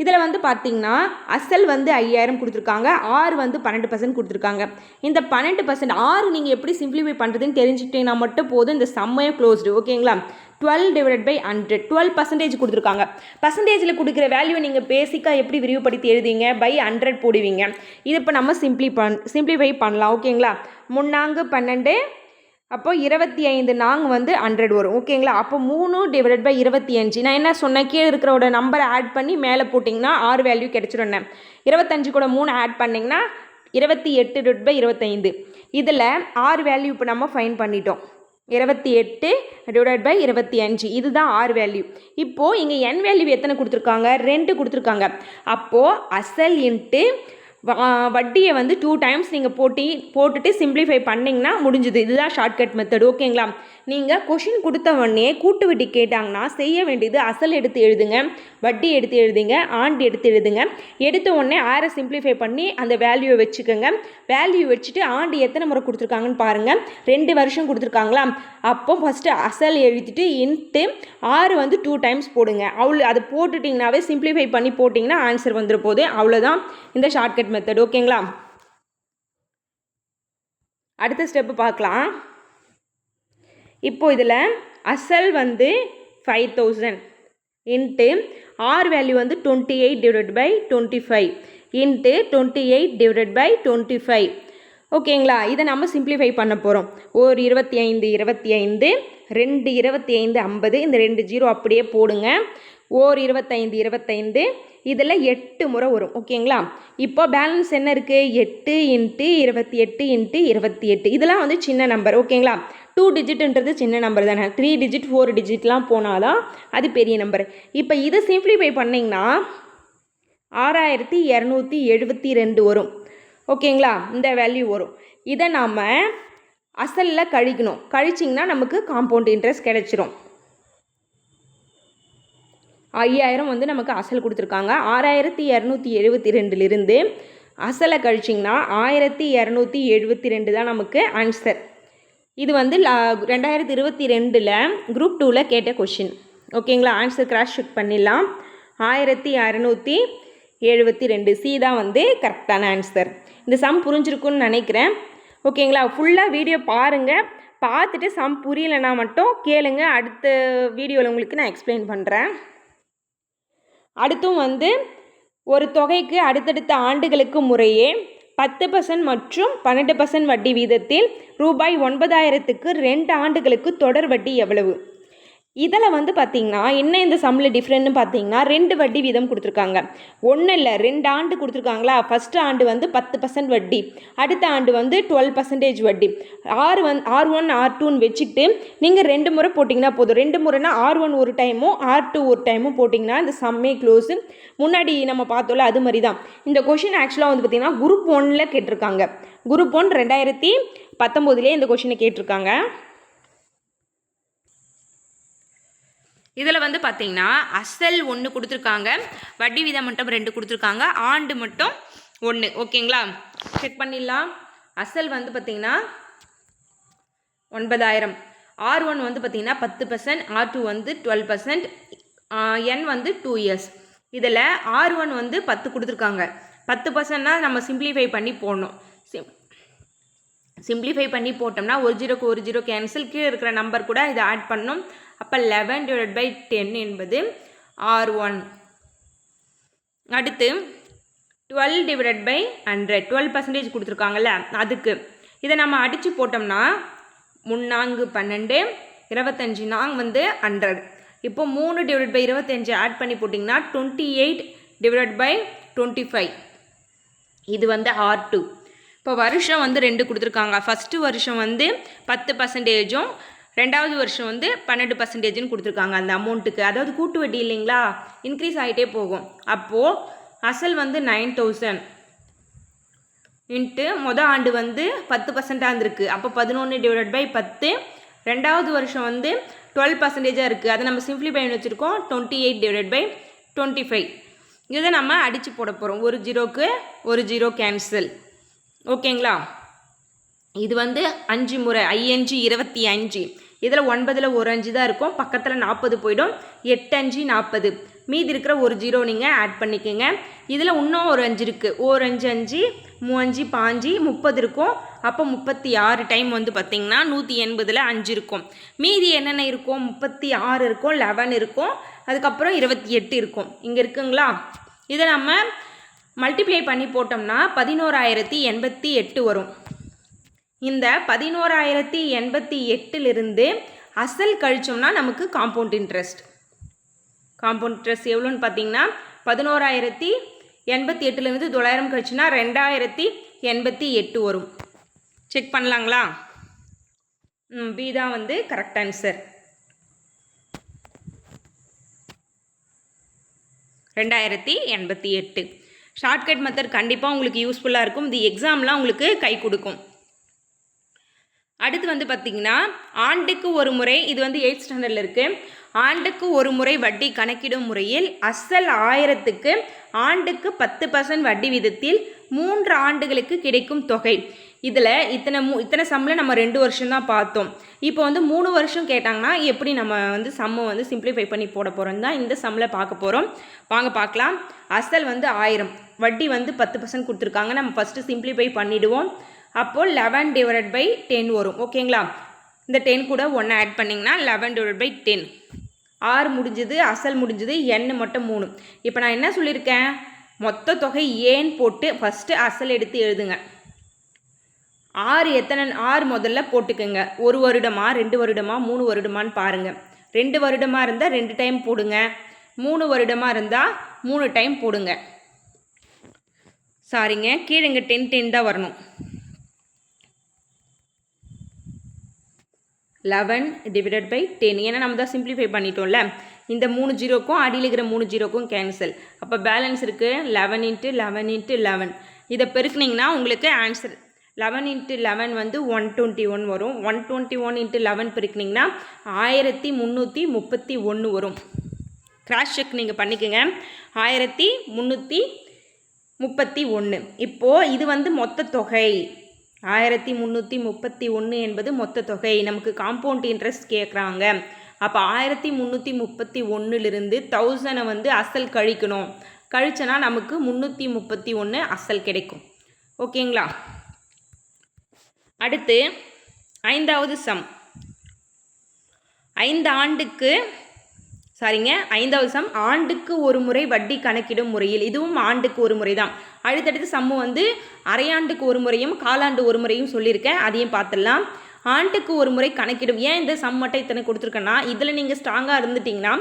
இதில் வந்து பார்த்திங்கன்னா அசல் வந்து 5000 கொடுத்துருக்காங்க, ஆர் வந்து 12% கொடுத்துருக்காங்க. இந்த 12% ஆறு நீங்கள் எப்படி சிம்பிளிஃபை பண்ணுறதுன்னு தெரிஞ்சுக்கிட்டீங்கன்னா மட்டும் போதும். இந்த சம்மையை க்ளோஸ்டு. ஓகேங்களா. 12 / 100 12% கொடுத்துருக்காங்க. பர்சன்டேஜில் கொடுக்குற வேல்யூ நீங்கள் பேசிக்காக எப்படி விரிவுபடுத்தி எழுதுவீங்க, பை 100 போடுவீங்க. இது இப்போ நம்ம சிம்பிளிஃபை பண்ணலாம். ஓகேங்களா. 3 × 12 அப்போ 25 4 வந்து 100 வரும். ஓகேங்களா. அப்போ 3 / 25. நான் என்ன சொன்னேன், கீழே இருக்கிறோட நம்பரை ஆட் பண்ணி மேலே போட்டிங்கன்னா ஆறு வேல்யூ கிடச்சிடும். 25 கூட 3 ஆட் பண்ணிங்கன்னா 28 / 25. இதில் ஆறு வேல்யூ இப்போ நம்ம ஃபைன் பண்ணிட்டோம். 28 / 25. இதுதான் ஆர் வேல்யூ. இப்போது இங்கே என் வேல்யூ எத்தனை கொடுத்துருக்காங்க, 2 கொடுத்துருக்காங்க. அப்போது அசல் இன்ட்டு வட்டியை வந்து 2 டைம்ஸ் நீங்கள் போட்டுட்டு சிம்பிளிஃபை பண்ணிங்கன்னா முடிஞ்சுது. இதுதான் ஷார்ட்கட் மெத்தட். ஓகேங்களா? நீங்கள் கொஷின் கொடுத்த உடனே கூட்டு வட்டி கேட்டாங்கன்னா செய்ய வேண்டியது அசல் எடுத்து எழுதுங்க, வட்டி எடுத்து எழுதுங்க, ஆண்டு எடுத்து எழுதுங்க. எடுத்த உடனே 1000 சிம்பிளிஃபை பண்ணி அந்த வேல்யூவை வச்சுக்கோங்க. வேல்யூ வச்சுட்டு ஆண்டு எத்தனை முறை கொடுத்துருக்காங்கன்னு பாருங்கள். 2 வருஷம் கொடுத்துருக்காங்களா? அப்போ ஃபஸ்ட்டு அசல் எழுதிட்டு இன்ட்டு 6 வந்து 2 டைம்ஸ் போடுங்க. அதை போட்டுட்டிங்கனாவே சிம்பிளிஃபை பண்ணி போட்டிங்கன்னா ஆன்சர் வந்துட போகுது. அவ்வளோதான் இந்த ஷார்ட்கட் மெத்தட். ஓகேங்களா? அடுத்த ஸ்டெப்பு பார்க்கலாம். இப்போ இதில் அசல் வந்து 5000 இன்ட்டு ஆர் வேல்யூ வந்து 28/25 இன்ட்டு 28/25. ஓகேங்களா? இதை நம்ம சிம்பிளிஃபை பண்ண போகிறோம். ஒரு 25 2 25 50, இந்த 2 0 அப்படியே போடுங்க. ஓர் 25 இதில் 8 முறை வரும். ஓகேங்களா? இப்போ பேலன்ஸ் என்ன இருக்குது? 8 இன்ட்டு 28 இன்ட்டு 28. இதெல்லாம் வந்து சின்ன நம்பர். ஓகேங்களா? 2 டிஜிட்ன்றது சின்ன நம்பர் தானே. 3 டிஜிட் 4 டிஜிட்லாம் போனாதான் அது பெரிய நம்பர். இப்போ இதை சிம்பிளிஃபை பண்ணிங்கன்னா 6272 வரும். ஓகேங்களா? இந்த வேல்யூ வரும். இதை நாம் அசலில் கழிக்கணும். கழிச்சிங்கன்னா நமக்கு காம்பவுண்ட் இன்ட்ரெஸ்ட் கிடைச்சிரும். 5000 வந்து நமக்கு அசல் கொடுத்துருக்காங்க. 6272லிருந்து அசலை கழிச்சிங்கன்னா 1272 தான் நமக்கு ஆன்சர். இது வந்து 2022 குரூப் 2ல் கேட்ட கொஷின். ஓகேங்களா? ஆன்சர் கிராஸ் செக் பண்ணிடலாம். 1672 சி தான் வந்து கரெக்டான ஆன்சர். இந்த சம் புரிஞ்சிருக்குன்னு நினைக்கிறேன். ஓகேங்களா? ஃபுல்லாக வீடியோ பாருங்கள். பார்த்துட்டு சம் புரியலைன்னா மட்டும் கேளுங்க. அடுத்த வீடியோவில் உங்களுக்கு நான் எக்ஸ்பிளைன் பண்ணுறேன். அடுத்தும் வந்து ஒரு தொகைக்கு அடுத்தடுத்த ஆண்டுகளுக்கு முறையே 10% மற்றும் 12% வட்டி வீதத்தில் ரூபாய் 9000க்கு 2 ஆண்டுகளுக்கு தொடர் வட்டி எவ்வளவு? இதில் வந்து பார்த்திங்கன்னா என்ன இந்த சம்மில் டிஃப்ரெண்ட்னு பார்த்தீங்கன்னா 2 வட்டி வீதம் கொடுத்துருக்காங்க. ஒன்றும் இல்லை, 2 ஆண்டு கொடுத்துருக்காங்களா? ஃபஸ்ட்டு ஆண்டு வந்து 10% வட்டி, அடுத்த ஆண்டு வந்து 12% வட்டி. R1 R2ன்னு வச்சுக்கிட்டு நீங்கள் 2 முறை போட்டிங்கன்னா போதும். 2 முறைனா R1 ஒரு டைமும் R2 ஒரு டைமும் போட்டிங்கன்னா இந்த சம்மே க்ளோஸு. முன்னாடி நம்ம பார்த்தோம்ல அது மாதிரி தான். இந்த கொஷின் ஆக்சுவலாக வந்து பார்த்திங்கன்னா குரூப் 1ல் கேட்டிருக்காங்க. குரூப் 1 2019 இந்த கொஷினை கேட்டிருக்காங்க. இதில் வந்து பார்த்திங்கன்னா அசல் 1 கொடுத்துருக்காங்க, வட்டி வீதம் மட்டும் 2 கொடுத்துருக்காங்க, ஆண்டு மட்டும் 1. ஓகேங்களா? செக் பண்ணிடலாம். அசல் வந்து பார்த்திங்கன்னா 9000, R1 வந்து பார்த்திங்கன்னா 10%, R2 வந்து 12%, N வந்து 2 years. இதில் R1 வந்து 10 கொடுத்துருக்காங்க. 10%னா நம்ம சிம்பிளிஃபை பண்ணி போடணும். சிம்பிளிஃபை பண்ணி போட்டோம்னா ஒரு ஜீரோக்கு ஒரு ஜீரோ கேன்சல், கீழே இருக்கிற நம்பர் கூட இதை ஆட் பண்ணணும். அப்போ 11/10 என்பது R1. அடுத்து 12/100, 12% கொடுத்துருக்காங்கல்ல அதுக்கு. இதை நம்ம அடித்து போட்டோம்னா 3 4 12, 25 வந்து 100. இப்போ 3/25 ஆட் பண்ணி போட்டிங்கன்னா 28/25. இது வந்து R2. இப்போ வருஷம் வந்து 2 கொடுத்துருக்காங்க. ஃபஸ்ட்டு வருஷம் வந்து 10%, ரெண்டாவது வருஷம் வந்து 12%ன்னு கொடுத்துருக்காங்க அந்த அமௌண்ட்டுக்கு. அதாவது கூட்டு வட்டி இல்லைங்களா, இன்க்ரீஸ் ஆகிட்டே போகும். அப்போது அசல் வந்து 9000 இன்ட்டு ஆண்டு வந்து 10%ஆக இருந்திருக்கு. அப்போ 11/10. ரெண்டாவது வருஷம் வந்து 12%ஆக இருக்குது. அதை நம்ம சிம்பிளிஃபை பண்ணி வச்சுருக்கோம். 28/25. இதை நம்ம அடித்து போட போகிறோம். ஒரு ஜீரோக்கு ஒரு ஜீரோ கேன்சல். ஓகேங்களா? இது வந்து 5 முறை, 5 25. இதில் 9ல் ஒரு 5 தான் இருக்கும், பக்கத்தில் 40 போயிடும். 8 5 40. மீதி இருக்கிற ஒரு ஜீரோ நீங்கள் ஆட் பண்ணிக்கோங்க. இதில் இன்னும் ஒரு 5 இருக்குது. ஒரு 5 5 3 5 30 இருக்கும். அப்போ 36 டைம் வந்து பார்த்திங்கன்னா 180ல் 5 இருக்கும். மீதி என்னென்ன இருக்கும்? 36 இருக்கும், 11 இருக்கும், அதுக்கப்புறம் 28 இருக்கும். இங்கே இருக்குங்களா? இதை நம்ம மல்டிப்ளை பண்ணி போட்டோம்னா 11088 வரும். இந்த 11088லிருந்து அசல் கழிச்சோம்னா நமக்கு காம்பவுண்ட் இன்ட்ரெஸ்ட். காம்பவுண்ட் இன்ட்ரெஸ்ட் எவ்வளோன்னு பார்த்தீங்கன்னா 11088லேருந்து 900 கழிச்சுன்னா 2088 வரும். செக் பண்ணலாங்களா? பி தான் வந்து கரெக்ட் ஆன்சர். 2088. ஷார்ட்கட் மெத்தட் கண்டிப்பாக உங்களுக்கு யூஸ்ஃபுல்லாக இருக்கும். இது எக்ஸாம்லாம் உங்களுக்கு கை கொடுக்கும். அடுத்து வந்து பார்த்திங்கன்னா ஆண்டுக்கு ஒரு முறை, இது வந்து 8th ஸ்டாண்டர்டில் இருக்குது. ஆண்டுக்கு ஒரு முறை வட்டி கணக்கிடும் முறையில் அசல் 1000க்கு ஆண்டுக்கு 10% வட்டி விதத்தில் 3 ஆண்டுகளுக்கு கிடைக்கும் தொகை. இதில் இத்தனை சம்மில் நம்ம 2 வருஷம் தான் பார்த்தோம். இப்போ வந்து 3 வருஷம் கேட்டாங்கன்னா எப்படி நம்ம வந்து சம்மை வந்து சிம்பிளிஃபை பண்ணி போட போகிறோம் தான் இந்த சம்மில் பார்க்க போகிறோம். வாங்க பார்க்கலாம். அசல் வந்து 1000, வட்டி வந்து 10% கொடுத்துருக்காங்க. நம்ம ஃபஸ்ட்டு சிம்பிளிஃபை பண்ணிவிடுவோம். அப்போது 11/10 வரும். ஓகேங்களா? இந்த 10 கூட 1 ஆட் பண்ணிங்கன்னா 11/10. 6 முடிஞ்சது, அசல் முடிஞ்சது, எண் மட்டும் 3. இப்போ நான் என்ன சொல்லியிருக்கேன், மொத்த தொகை ஏன்னு போட்டு ஃபஸ்ட்டு அசல் எடுத்து எழுதுங்க. 6 முதல்ல போட்டுக்கோங்க. 1 வருடமா 2 வருடமா 3 வருடமான்னு பாருங்கள். 2 வருடமாக இருந்தால் 2 டைம் போடுங்க. 3 வருடமாக இருந்தால் 3 டைம் போடுங்க. சாரிங்க, கீழேங்க 10 தான் வரணும். 11/10. ஏன்னா நம்ம தான் சிம்பிளிஃபை பண்ணிட்டோம்ல. இந்த 3 ஜீரோக்கும் அடியில் இருக்கிற 3 ஜீரோக்கும் கேன்சல். அப்போ பேலன்ஸ் இருக்குது 11 × 11 × 11. இதை பெருக்குனிங்கன்னா உங்களுக்கு ஆன்சர் 11 × 11 வந்து 121 வரும். 121 × 11 பெருக்குனிங்கன்னா 1331 வரும். கிராஸ் செக் நீங்கள் பண்ணிக்கோங்க. 1331. இப்போது இது வந்து மொத்த தொகை. 1331 என்பது மொத்த தொகை. நமக்கு காம்பவுண்ட் இன்ட்ரெஸ்ட் கேட்குறாங்க. அப்போ 1331லிருந்து 1000 வந்து அசல் கழிக்கணும். கழிச்சனா நமக்கு 331 அசல் கிடைக்கும். ஓகேங்களா? அடுத்து 5வது சம். 5வது சம் ஆண்டுக்கு ஒரு முறை வட்டி கணக்கிடும் முறையில். இதுவும் ஆண்டுக்கு ஒரு முறை தான். அடுத்தடுத்து சம்மு வந்து அரையாண்டுக்கு ஒரு முறையும் காலாண்டு ஒரு முறையும் சொல்லியிருக்கேன். அதையும் பார்த்துடலாம். ஆண்டுக்கு ஒரு முறை கணக்கிடும். ஏன் இந்த சம் மட்டும் இத்தனை கொடுத்துருக்கேன்னா, இதில் நீங்கள் ஸ்ட்ராங்காக இருந்துட்டிங்கன்னா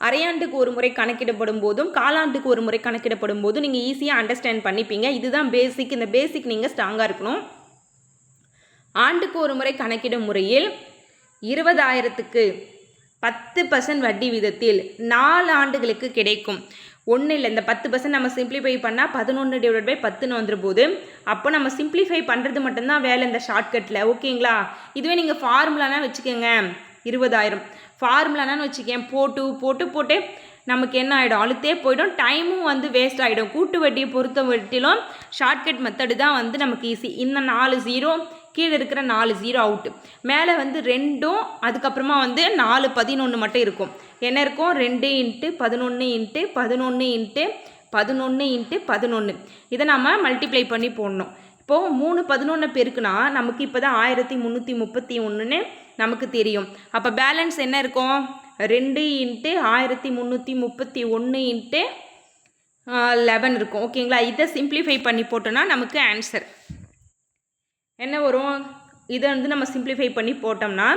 அரையாண்டுக்கு ஒரு முறை கணக்கிடப்படும் போதும் காலாண்டுக்கு ஒரு முறை கணக்கிடப்படும் போதும் நீங்கள் ஈஸியாக அண்டர்ஸ்டாண்ட் பண்ணிப்பீங்க. இதுதான் பேசிக். இந்த பேசிக் நீங்கள் ஸ்ட்ராங்காக இருக்கணும். ஆண்டுக்கு ஒரு முறை கணக்கிடும் முறையில் 20,000க்கு 10% வட்டி விதத்தில் 4 ஆண்டுகளுக்கு கிடைக்கும். ஒன்றும் இல்லை, இந்த 10% நம்ம சிம்பிளிஃபை பண்ணால் 11/10 வந்துடும் போது, அப்போ நம்ம சிம்பிளிஃபை பண்ணுறது மட்டும்தான் வேலை இந்த ஷார்ட்கட்டில். ஓகேங்களா? இதுவே நீங்கள் ஃபார்முலானா வச்சுக்கோங்க. 20,000 ஃபார்முலானான்னு வச்சுக்கேன். போட்டு நமக்கு என்ன ஆகிடும், அழுத்தே போயிடும். டைமும் வந்து வேஸ்ட் ஆகிடும். கூட்டு வட்டியை பொறுத்த வட்டிலும் ஷார்ட்கட் மெத்தடு தான் வந்து நமக்கு ஈஸி. இந்த 4 0 கீழே இருக்கிற 4 0 அவுட்டு. மேலே வந்து 2 அதுக்கப்புறமா வந்து 4 11 மட்டும் இருக்கும். என்ன இருக்கும்? 2 × 11 × 11 × 11 × 11. இதை நம்ம மல்டிப்ளை பண்ணி போடணும். இப்போது 3 11 பெருக்குனா நமக்கு இப்போ தான் 1331ன்னு நமக்கு தெரியும். அப்போ பேலன்ஸ் என்ன இருக்கும்? 2 × 1331 × 11 இருக்கும். ஓகேங்களா? இதை சிம்பிளிஃபை பண்ணி போட்டோன்னா நமக்கு ஆன்சர் என்ன வரும்? இதை வந்து நம்ம சிம்பிளிஃபை பண்ணி போட்டோம்னா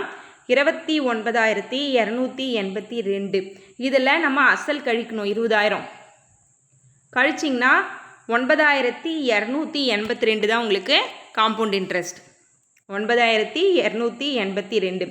29,282. இதில் நம்ம அசல் கழிக்கணும். 20,000 கழிச்சிங்கன்னா 9,282 தான் உங்களுக்கு காம்பவுண்ட் இன்ட்ரெஸ்ட். 9,282.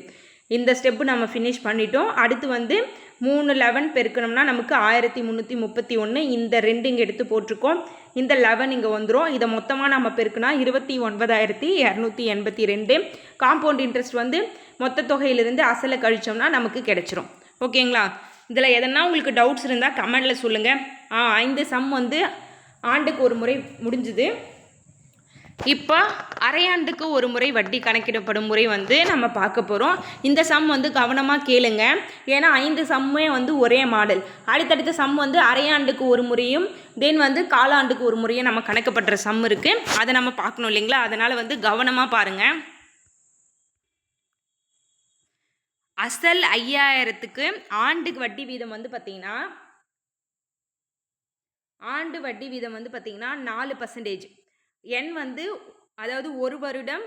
இந்த ஸ்டெப்பு நம்ம ஃபினிஷ் பண்ணிட்டோம். அடுத்து வந்து 3 11 பெருக்கணும்னா நமக்கு 1331. இந்த 2 இங்கே எடுத்து போட்டிருக்கோம். இந்த 11 இங்கே வந்துடும். இதை மொத்தமாக நம்ம பெருக்குனா 29,282. காம்பவுண்ட் இன்ட்ரெஸ்ட் வந்து மொத்த தொகையிலிருந்து அசலை கழிச்சோம்னா நமக்கு கிடைச்சிரும். ஓகேங்களா? இதில் எதனா உங்களுக்கு டவுட்ஸ் இருந்தால் கமெண்டில் சொல்லுங்கள். 5 சம் வந்து ஆண்டுக்கு ஒரு முறை முடிஞ்சுது. இப்போ அரையாண்டுக்கு ஒரு முறை வட்டி கணக்கிடப்படும் முறை வந்து நம்ம பார்க்க போகிறோம். இந்த சம் வந்து கவனமாக கேளுங்க. ஏன்னா 5 சம்மே வந்து ஒரே மாடல். அடுத்தடுத்த சம் வந்து அரையாண்டுக்கு ஒரு முறையும் தென் வந்து காலாண்டுக்கு ஒரு முறையும் நம்ம கணக்கப்படுற சம் இருக்குது. அதை நம்ம பார்க்கணும் இல்லைங்களா? அதனால் வந்து கவனமாக பாருங்கள். அசல் 5,000க்கு ஆண்டுக்கு வட்டி வீதம் வந்து பார்த்திங்கன்னா ஆண்டு வட்டி வீதம் வந்து பார்த்திங்கன்னா 4%. எண் வந்து அதாவது 1 வருடம்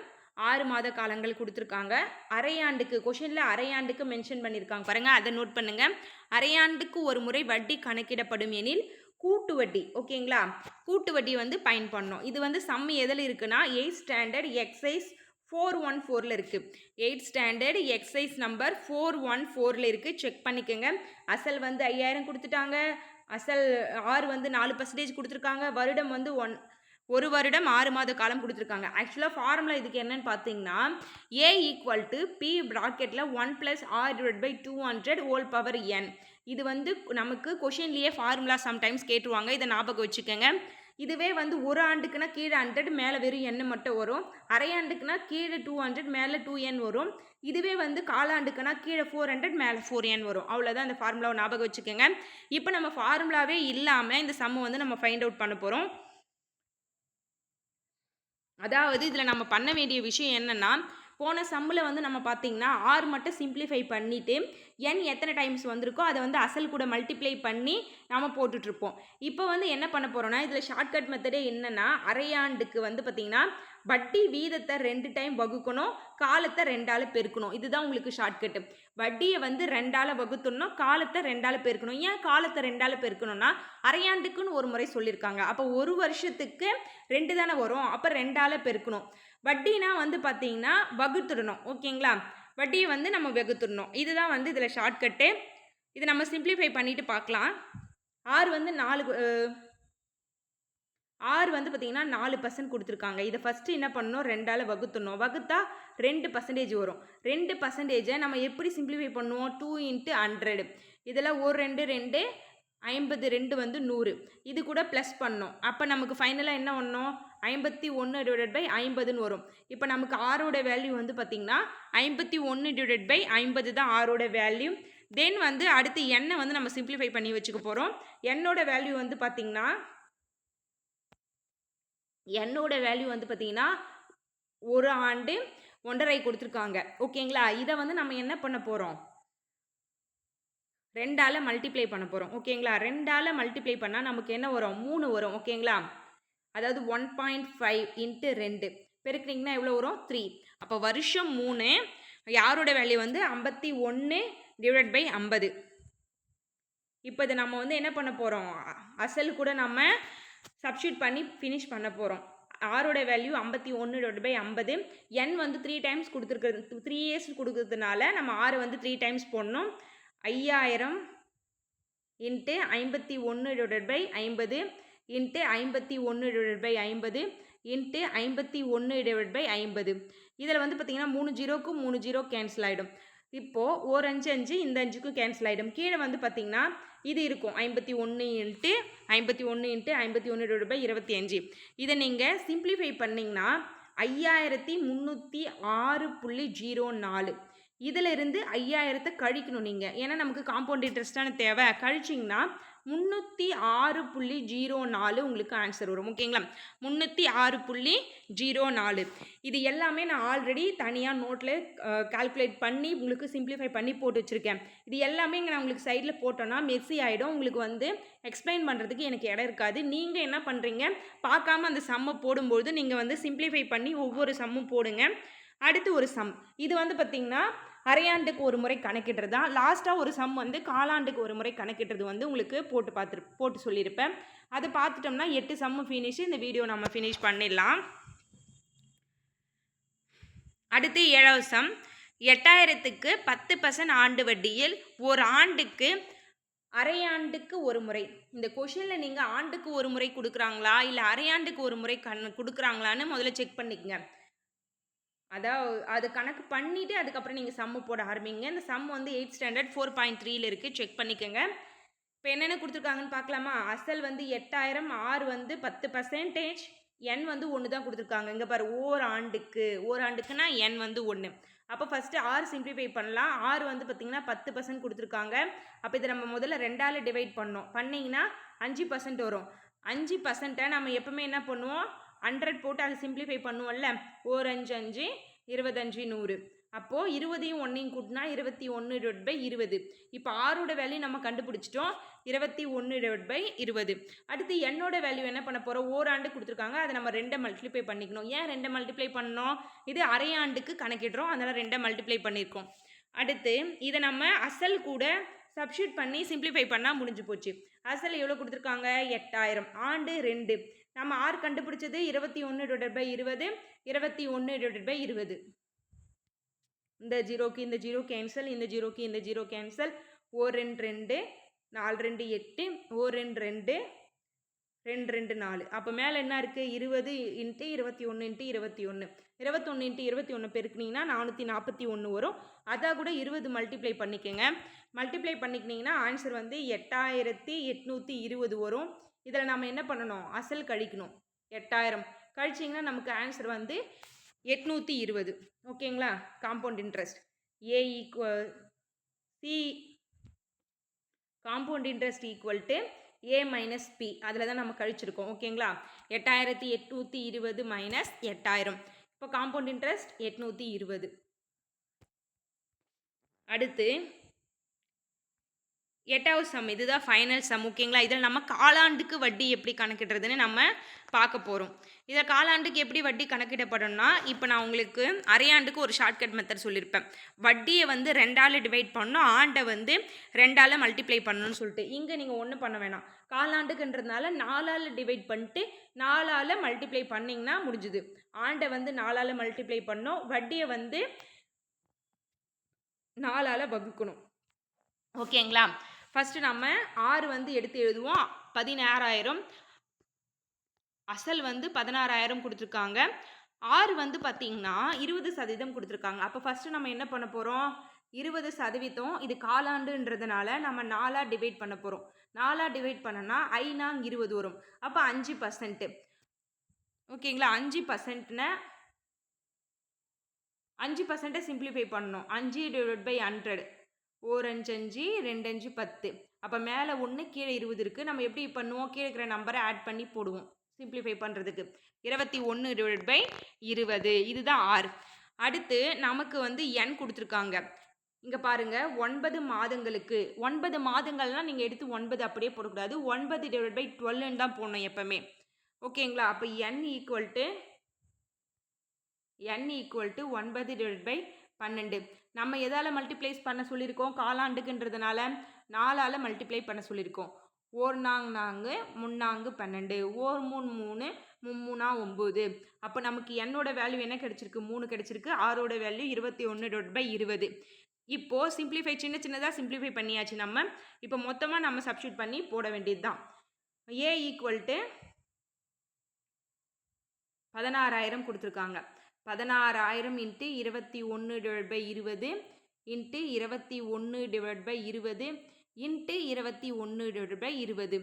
6 மாத காலங்கள் கொடுத்துருக்காங்க. அரையாண்டுக்கு கொஷினில் அரையாண்டுக்கு மென்ஷன் பண்ணியிருக்காங்க பாருங்கள், அதை நோட் பண்ணுங்கள். அரையாண்டுக்கு ஒரு முறை வட்டி கணக்கிடப்படும் எனில் கூட்டு வட்டி. ஓகேங்களா? கூட்டு வட்டி வந்து பயன் பண்ணோம். இது வந்து சம் எதில் இருக்குன்னா 8th ஸ்டாண்டர்ட் எக்ஸைஸ் 414 இருக்குது. 8th ஸ்டாண்டர்ட் எக்ஸைஸ் நம்பர் 414 இருக்குது. செக் பண்ணிக்கோங்க. அசல் வந்து 5,000 கொடுத்துட்டாங்க. அசல் ஆர் வந்து 4% கொடுத்துருக்காங்க. வருடம் வந்து ஒரு வருடம் 6 மாத காலம் கொடுத்துருக்காங்க. ஆக்சுவலாக ஃபார்முலா இதுக்கு என்னன்னு பார்த்தீங்கன்னா ஏ ஈக்குவல் டு பி ப்ராக்கெட்டில் 1 + r/200 ஹோல் பவர் n. இது வந்து நமக்கு கொஷின்லேயே ஃபார்முலா சம்டைம்ஸ் கேட்டுருவாங்க. இதை ஞாபகம் வச்சுக்கோங்க. இதுவே வந்து ஒரு ஆண்டுக்குன்னா கீழே 100 மேலே வெறும் n மட்டும் வரும். அரை ஆண்டுக்குன்னா கீழே 200 மேலே 2n வரும். இதுவே வந்து காலாண்டுக்குன்னா கீழே 400 மேலே 4n வரும். அவ்வளோதான் இந்த ஃபார்முலாவை ஞாபகம் வச்சுக்கோங்க. இப்போ நம்ம ஃபார்முலாவே இல்லாமல் இந்த சம்மை வந்து நம்ம ஃபைண்ட் அவுட் பண்ண போகிறோம். அதாவது இதில் நம்ம பண்ண வேண்டிய விஷயம் என்னென்னா, போன சம்மில் வந்து நம்ம பார்த்தீங்கன்னா ஆர் மட்டும் சிம்பிளிஃபை பண்ணிவிட்டு n எத்தனை டைம்ஸ் வந்திருக்கோ அதை வந்து அசல் கூட மல்டிப்ளை பண்ணி நாம் போட்டுட்ருப்போம். இப்போ வந்து என்ன பண்ண போகிறோன்னா, இதில் ஷார்ட்கட் மெத்தடே என்னென்னா, அரையாண்டுக்கு வந்து பார்த்திங்கன்னா வட்டி வீதத்தை 2 டைம் வகுக்கணும், காலத்தை 2ஆல் பெருக்கணும். இதுதான் உங்களுக்கு ஷார்ட்கட்டு. வட்டியை வந்து 2ஆல் வகுத்துடணும், காலத்தை 2ஆல் பெருக்கணும். ஏன் காலத்தை 2ஆல் பெருக்கணும்னா, அரையாண்டுக்குன்னு ஒரு முறை சொல்லியிருக்காங்க. அப்போ ஒரு வருஷத்துக்கு 2 தானே வரும், அப்போ 2ஆல் பெருக்கணும். வட்டினா வந்து பார்த்தீங்கன்னா வகுத்துடணும். ஓகேங்களா, வட்டியை வந்து நம்ம வகுத்துடணும். இதுதான் வந்து இதில் ஷார்ட்கட்டு. இதை நம்ம சிம்பிளிஃபை பண்ணிவிட்டு பார்க்கலாம். ஆர் வந்து 6 வந்து பார்த்திங்கன்னா 4% கொடுத்துருக்காங்க. இதை ஃபஸ்ட்டு என்ன பண்ணணும், 2ஆல் வகுத்துடணும். வகுத்தா 2% வரும். 2%ஐ நம்ம எப்படி சிம்பிளிஃபை பண்ணுவோம், 2 × 100. இதில் ஒரு 2 2 50 2 வந்து 100. இது கூட ப்ளஸ் பண்ணோம். அப்போ நமக்கு ஃபைனலாக என்ன பண்ணணும், 51/50ன்னு வரும். இப்போ நமக்கு ஆரோட வேல்யூ வந்து பார்த்திங்கன்னா 51/50 தான் ஆரோட வேல்யூ. தென் வந்து அடுத்து எண்ணை வந்து நம்ம சிம்பிளிஃபை பண்ணி வச்சுக்க போகிறோம். என்னோட வேல்யூ வந்து பார்த்திங்கன்னா ஒரு ஆண்டு 1.5 கொடுத்துருக்காங்க. ஓகேங்களா, இதை வந்து நம்ம என்ன பண்ண போகிறோம், 2ஆல் மல்டிப்ளை பண்ண போகிறோம். ஓகேங்களா, 2ஆல் மல்டிப்ளை பண்ணால் நமக்கு என்ன வரும், 3 வரும். ஓகேங்களா, அதாவது 1.5 × 2 பெருக்கினீங்கன்னா எவ்வளோ வரும், 3. அப்போ வருஷம் 3, யாரோட வேல்யூ வந்து 51/50. இப்போ இதை நம்ம வந்து என்ன பண்ண போகிறோம், அசல் கூட நம்ம சப்ஸ்டியூட் பண்ணி ஃபினிஷ் பண்ண போகிறோம். ஆரோட வேல்யூ 51/50. n வந்து 3 டைம்ஸ் கொடுத்துருக்குறது, 3 இயர்ஸ் கொடுக்குறதுனால நம்ம ஆறு வந்து 3 டைம்ஸ் போடணும். 5000 × 51/50 × 51/50 × 51/50. இதில் வந்து பார்த்திங்கன்னா 3 0க்கு 3 0 கேன்சல் ஆகிடும். இப்போது ஒரு 5 5 இந்த 5க்கும் கேன்சல் ஆகிடும். கீழே வந்து பார்த்திங்கன்னா இது இருக்கும் 51 × 51/25. இதை நீங்கள் சிம்பிளிஃபை பண்ணிங்கன்னா 5306.04. இதிலிருந்து 5000 கழிக்கணும் நீங்கள். ஏன்னா நமக்கு காம்பவுண்ட் இன்ட்ரெஸ்டான தேவை. கழிச்சிங்கன்னா 306.04 உங்களுக்கு ஆன்சர் வரும். ஓகேங்களா, 306.04. இது எல்லாமே நான் ஆல்ரெடி தனியாக நோட்டில் கால்குலேட் பண்ணி உங்களுக்கு சிம்பிளிஃபை பண்ணி போட்டு வச்சுருக்கேன். இது எல்லாமே இங்கே நான் உங்களுக்கு சைடில் போட்டோன்னா மெஸ்ஸி ஆகிடும். உங்களுக்கு வந்து எக்ஸ்பிளைன் பண்ணுறதுக்கு எனக்கு இடம் இருக்காது. நீங்கள் என்ன பண்ணுறீங்க, பார்க்காம அந்த சம்மை போடும்போது நீங்கள் வந்து சிம்பிளிஃபை பண்ணி ஒவ்வொரு சம்மும் போடுங்க. அடுத்து ஒரு சம், இது வந்து பார்த்திங்கன்னா அரையாண்டுக்கு ஒரு முறை கணக்கிடுறது தான். லாஸ்ட்டாக ஒரு சம் வந்து காலாண்டுக்கு ஒரு முறை கணக்கிடுறது வந்து உங்களுக்கு போட்டு சொல்லியிருப்பேன். அதை பார்த்துட்டோம்னா 8 சம்மு ஃபினிஷ். இந்த வீடியோ நம்ம ஃபினிஷ் பண்ணிடலாம். அடுத்து 7வது சம், 8000க்கு 10% ஆண்டு வட்டியில் ஒரு ஆண்டுக்கு அரையாண்டுக்கு ஒரு முறை. இந்த கொஷினில் நீங்கள் ஆண்டுக்கு ஒரு முறை கொடுக்குறாங்களா இல்லை அரையாண்டுக்கு ஒரு முறை கொடுக்குறாங்களான்னு முதல்ல செக் பண்ணிக்கங்க. அதாவது அது கணக்கு பண்ணிவிட்டு அதுக்கப்புறம் நீங்கள் சம்மு போட ஆரம்பிங்க. இந்த சம் வந்து 8th ஸ்டாண்டர்ட் 4.3ல் இருக்குது, செக் பண்ணிக்கோங்க. இப்போ என்னென்ன கொடுத்துருக்காங்கன்னு பார்க்கலாமா. அசல் வந்து 8000, ஆர் வந்து 10%, n வந்து 1 தான் கொடுத்துருக்காங்க. இங்கே பாரு, ஓராண்டுக்குன்னா n வந்து 1. அப்போ ஃபஸ்ட்டு ஆர் சிம்பிளிஃபை பண்ணலாம். ஆர் வந்து பார்த்திங்கன்னா 10% கொடுத்துருக்காங்க. அப்போ இதை நம்ம முதல்ல 2ஆல் டிவைட் பண்ணோம். பண்ணிங்கன்னா 5% வரும். 5%-ஐ நம்ம எப்பவுமே என்ன பண்ணுவோம், 100 போட்டு அதை சிம்பிளிஃபை பண்ணுவோம்ல. 1 5 5 25 100. அப்போது 20யும் 1யும் கூட்டினா 21/20. இப்போ ஆரோட வேல்யூ நம்ம கண்டுபிடிச்சிட்டோம், 21/20. அடுத்து என்னோட வேல்யூ என்ன பண்ண போகிறோம், ஓராண்டு கொடுத்துருக்காங்க, அதை நம்ம 2 மல்டிப்ளை பண்ணிக்கணும். ஏன் 2 மல்டிப்ளை பண்ணோம், இது அரையாண்டுக்கு கணக்கிடுறோம், அதனால் 2 மல்டிப்ளை பண்ணியிருக்கோம். அடுத்து இதை நம்ம அசல் கூட சப்ஸ்டியூட் பண்ணி சிம்பிளிஃபை பண்ணால் முடிஞ்சு போச்சு. அசல் எவ்வளோ கொடுத்துருக்காங்க, 8000, ஆண்டு 2. நம்ம ஆர் கண்டுபிடிச்சது 21/20, 21/20. இந்த ஜீரோக்கு இந்த ஜீரோ கேன்சல், இந்த ஜீரோக்கு இந்த ஜீரோ கேன்சல். 1 2 2, 4 2 8 1 2 2 2 2 4. அப்போ மேலே என்ன இருக்குது 20 × 21 × 21 21 × 21 பெருக்குனிங்கன்னா 441 வரும். அதை கூட 20 மல்டிப்ளை பண்ணிக்கோங்க. மல்டிப்ளை பண்ணிக்கினீங்கன்னா ஆன்சர் வந்து 8820 வரும். இதில் நம்ம என்ன பண்ணணும், அசல் கழிக்கணும். 8000 கழிச்சிங்கன்னா நமக்கு ஆன்சர் வந்து 820. ஓகேங்களா. Compound interest A equal C compound interest equal to A minus P. அதில் தான் நம்ம கழிச்சிருக்கோம். ஓகேங்களா. 8820 மைனஸ் 8000. இப்போ காம்பவுண்ட் இன்ட்ரெஸ்ட் 820. அடுத்து 8வது சம், இதுதான் ஃபைனல் சம். ஓகேங்களா. இதில் நம்ம காலாண்டுக்கு வட்டி எப்படி கணக்கிடுறதுன்னு நம்ம பார்க்க போகிறோம். இதில் காலாண்டுக்கு எப்படி வட்டி கணக்கிடப்படும்னா, இப்போ நான் உங்களுக்கு அரையாண்டுக்கு ஒரு ஷார்ட்கட் மெத்தட் சொல்லியிருப்பேன். வட்டியை வந்து 2ஆல் டிவைட் பண்ணணும், ஆண்டை வந்து 2ஆல் மல்டிப்ளை பண்ணணும்னு சொல்லிட்டு. இங்கே நீங்கள் ஒன்றும் பண்ண வேணாம். காலாண்டுக்குன்றதுனால 4ஆல் டிவைட் பண்ணிட்டு 4ஆல் மல்டிப்ளை பண்ணிங்கன்னா முடிஞ்சுது. ஆண்டை வந்து 4ஆல் மல்டிப்ளை பண்ணணும், வட்டியை வந்து 4ஆல் வகுக்கணும். ஓகேங்களா. ஃபஸ்ட்டு நம்ம 6 வந்து எடுத்து எழுதுவோம். 16000. அசல் வந்து 16000 கொடுத்துருக்காங்க. 6 வந்து பார்த்திங்கன்னா 20% கொடுத்துருக்காங்க. அப்போ ஃபஸ்ட்டு நம்ம என்ன பண்ண போகிறோம், 20%. இது காலாண்டுன்றதுனால நம்ம 4ஆல் டிவைட் பண்ண போகிறோம். 4ஆல் டிவைட் பண்ணனா 5 வரும். அப்போ 5%. ஓகேங்களா. 5%ன 5% சிம்பிளிஃபை பண்ணணும். 5 / 100. 1 5 5 2 5 10. அப்போ மேலே 1 கீழே 20 இருக்குது. நம்ம எப்படி பண்ணுவோம், கீழே இருக்கிற நம்பரை ஆட் பண்ணி போடுவோம் சிம்பிளிஃபை பண்ணுறதுக்கு. 21 / 20. இதுதான் 6. அடுத்து நமக்கு வந்து n கொடுத்துருக்காங்க. இங்கே பாருங்கள், 9 மாதங்களுக்கு. 9 மாதங்கள்னால் நீங்கள் எடுத்து 9 அப்படியே போடக்கூடாது. 9 / 12 தான் போடணும் எப்போவுமே. ஓகேங்களா. அப்போ n ஈக்குவல் டு 9 / 12. நம்ம எதால் மல்டிப்ளைஸ் பண்ண சொல்லியிருக்கோம், காலாண்டுக்குன்றதுனால 4ஆல் மல்டிப்ளை பண்ண சொல்லியிருக்கோம். 1 4 3 12. 1 3 3 3 9. அப்போ நமக்கு என்னோட வேல்யூ என்ன கிடச்சிருக்கு, 3 கிடச்சிருக்கு. ஆரோட வேல்யூ 21 / 20. இப்போது சிம்பிளிஃபை சின்னதாக சிம்பிளிஃபை பண்ணியாச்சு. நம்ம இப்போ மொத்தமாக நம்ம சப்ஸ்டியூட் பண்ணி போட வேண்டியது தான். ஏ ஈக்குவல் டு 16000 கொடுத்துருக்காங்க. 16000 × 21 / 20 × 21 / 20 × 21 / 20.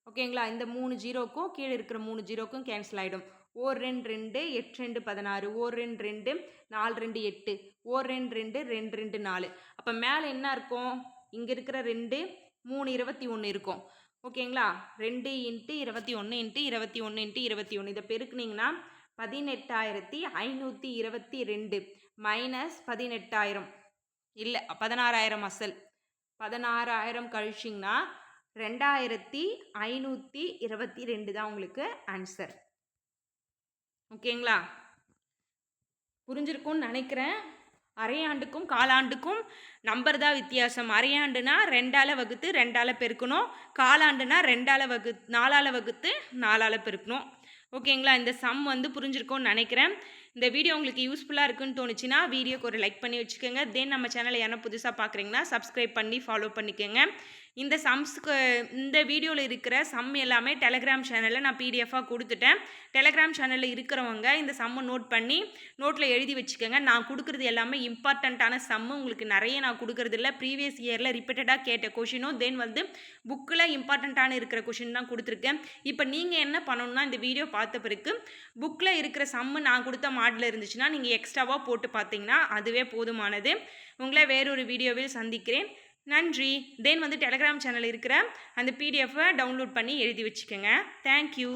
ஓகேங்களா. இந்த 3 ஜீரோக்கும் கீழே இருக்கிற 3 ஜீரோக்கும் கேன்சல் ஆகிடும். 1 2 2 8 2 16. 1 2 2 4 2 8. 1 2 2 2 2 4. அப்போ மேலே என்ன இருக்கும், இங்கே இருக்கிற 2 3 21 இருக்கும். ஓகேங்களா. 2 × 21 × 21 × 21. இதை பெருக்குனிங்கன்னா 18522 மைனஸ் 18000 இல்லை 16000 அசல். 16000 கழிச்சிங்கன்னா 2522 தான் உங்களுக்கு ஆன்சர். ஓகேங்களா. புரிஞ்சிருக்கும்னு நினைக்கிறேன். அரையாண்டுக்கும் காலாண்டுக்கும் நம்பர் தான் வித்தியாசம். அரையாண்டுனா 2ஆல் வகுத்து 2ஆல் பெருக்கணும், காலாண்டுனா 4ஆல் வகுத்து 4ஆல் பெருக்கணும். ஓகேங்களா. இந்த சம் வந்து புரிஞ்சிருக்கும்னு நினைக்கிறேன். இந்த வீடியோ உங்களுக்கு யூஸ்ஃபுல்லாக இருக்குன்னு தோணுச்சுன்னா வீடியோக்கு ஒரு லைக் பண்ணி வச்சுக்கோங்க. தென் நம்ம சேனலை யாரும் புதுசாக பார்க்குறீங்கன்னா சப்ஸ்கிரைப் பண்ணி ஃபாலோ பண்ணிக்கோங்க. இந்த சம்ஸ்க்கு இந்த வீடியோவில் இருக்கிற சம் எல்லாமே டெலகிராம் சேனலில் நான் பிடிஎஃபாக கொடுத்துட்டேன். டெலகிராம் சேனலில் இருக்கிறவங்க இந்த சம்மை நோட் பண்ணி நோட்டில் எழுதி வச்சுக்கோங்க. நான் கொடுக்குறது எல்லாமே இம்பார்ட்டண்ட்டான சம்மு. உங்களுக்கு நிறைய நான் கொடுக்குறது இல்லை. ப்ரீவியஸ் இயரில் ரிப்பீட்டடாக கேட்ட கொஷினும் தென் வந்து புக்கில் இம்பார்ட்டண்ட்டான இருக்கிற கொஷின் தான் கொடுத்துருக்கேன். இப்போ நீங்கள் என்ன பண்ணணும்னா, இந்த வீடியோ பார்த்த பிறகு புக்கில் இருக்கிற சம்மு நான் கொடுத்த மாடலில் இருந்துச்சுன்னா நீங்கள் எக்ஸ்ட்ராவாக போட்டு பார்த்தீங்கன்னா அதுவே போதுமானது. உங்களை வேறொரு வீடியோவில் சந்திக்கிறேன். நன்றி. தென் வந்து டெலகிராம் சேனல் இருக்கிற அந்த பிடிஎஃப்பை டவுன்லோட் பண்ணி எழுதி வச்சுக்கோங்க. தேங்க்யூ.